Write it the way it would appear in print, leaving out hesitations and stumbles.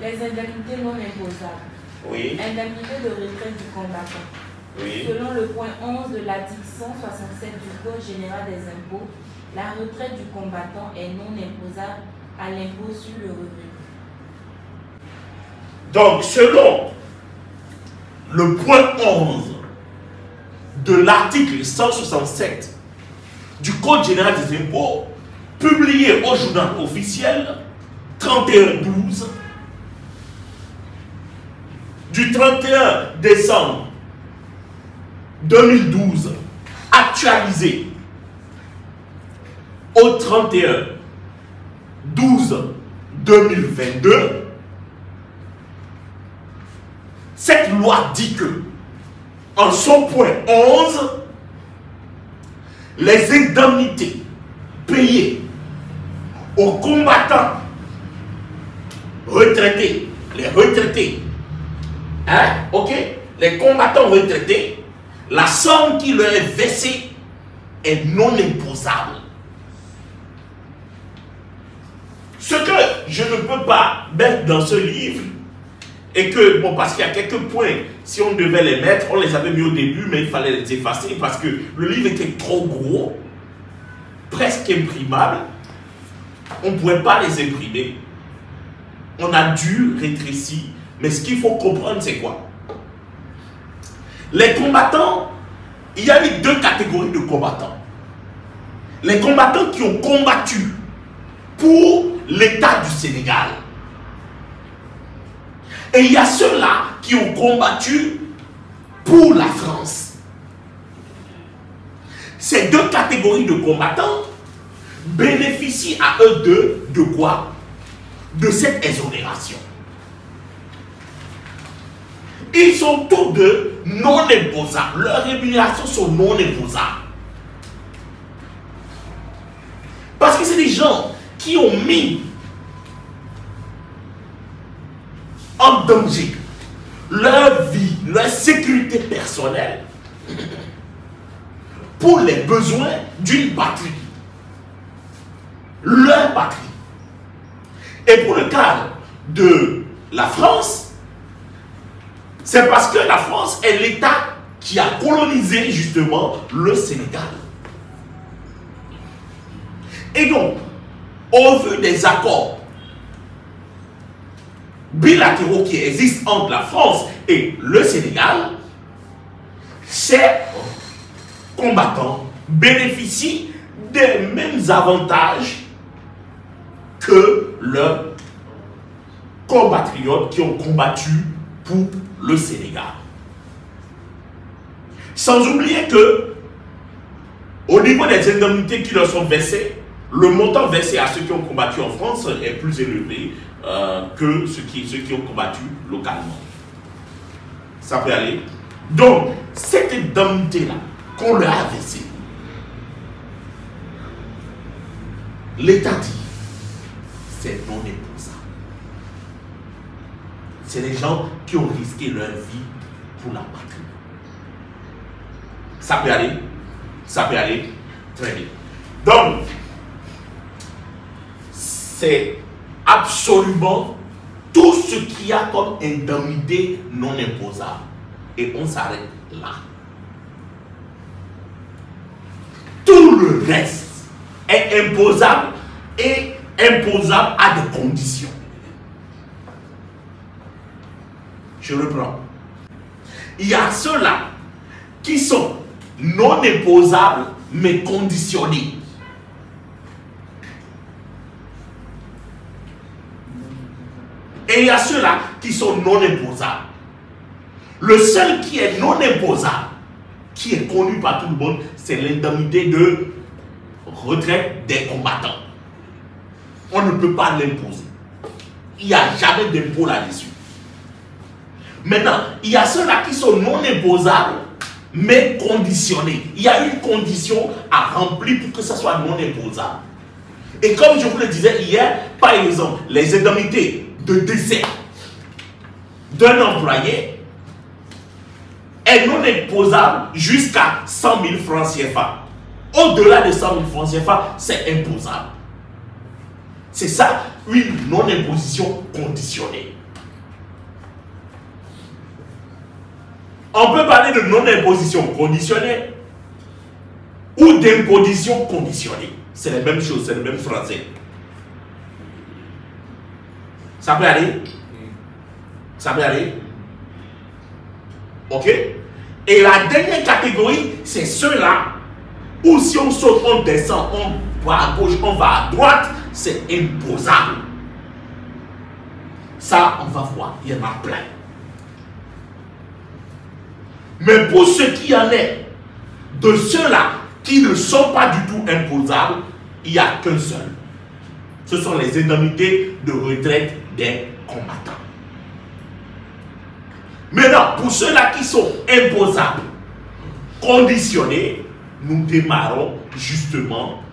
Les indemnités non imposables. Oui. Indemnité de retraite du combattant. Oui. Selon le point 11 de l'article 167 du Code général des impôts, la retraite du combattant est non imposable à l'impôt sur le revenu. Donc, selon le point 11 de l'article 167 du Code général des impôts, publié au journal officiel 31/12 du 31 décembre 2012, actualisé au 31/12/2022, cette loi dit que, en son point 11, les indemnités payées aux combattants retraités, les retraités, hein, ok, les combattants retraités, la somme qui leur est versée est non imposable. Ce que je ne peux pas mettre dans ce livre, et que, bon, parce qu'il y a quelques points, si on devait les mettre, on les avait mis au début, mais il fallait les effacer parce que le livre était trop gros, presque imprimable. On ne pouvait pas les imprimer. On a dû rétrécir. Mais ce qu'il faut comprendre, c'est quoi? Les combattants, il y a eu deux catégories de combattants. Les combattants qui ont combattu pour l'État du Sénégal. Et il y a ceux-là qui ont combattu pour la France. Ces deux catégories de combattants bénéficient à eux deux de quoi? De cette exonération. Ils sont tous deux non imposables. Leurs rémunérations sont non imposables. Parce que c'est des gens qui ont mis en danger leur vie, leur sécurité personnelle pour les besoins d'une patrie. Leur patrie. Et pour le cas de la France, c'est parce que la France est l'État qui a colonisé justement le Sénégal. Et donc, au vu des accords bilatéraux qui existent entre la France et le Sénégal, ces combattants bénéficient des mêmes avantages que leurs compatriotes qui ont combattu pour le Sénégal. Sans oublier que, au niveau des indemnités qui leur sont versées, le montant versé à ceux qui ont combattu en France est plus élevé que ceux qui ont combattu localement. Ça peut aller. Donc, cette indemnité-là qu'on leur a versée, l'État dit, c'est non imposable. C'est les gens qui ont risqué leur vie pour la patrie. Ça peut aller. Ça peut aller. Très bien. Donc, c'est absolument tout ce qu'il y a comme indemnité non imposable. Et on s'arrête là. Tout le reste est imposable et imposable à des conditions. Je reprends. Il y a ceux-là qui sont non imposables mais conditionnés. Et il y a ceux-là qui sont non imposables. Le seul qui est non imposable, qui est connu par tout le monde, c'est l'indemnité de retraite des combattants. On ne peut pas l'imposer. Il n'y a jamais d'impôt là-dessus. Maintenant, il y a ceux-là qui sont non imposables, mais conditionnés. Il y a une condition à remplir pour que ça soit non imposable. Et comme je vous le disais hier, par exemple, les indemnités de décès d'un employé est non imposable jusqu'à 100 000 francs CFA. Au-delà de 100 000 francs CFA, c'est imposable. C'est ça, une non-imposition conditionnée. On peut parler de non-imposition conditionnée ou d'imposition conditionnée. C'est la même chose, c'est le même français. Ça peut aller? Ça peut aller? Ok? Et la dernière catégorie, c'est ceux-là où si on saute, on descend, on va à gauche, on va à droite, c'est imposable. Ça, on va voir, il y en a plein. Mais pour ce qui en est de ceux-là qui ne sont pas du tout imposables, il n'y a qu'un seul. Ce sont les indemnités de retraite des combattants. Maintenant, pour ceux-là qui sont imposables, conditionnés, nous démarrons justement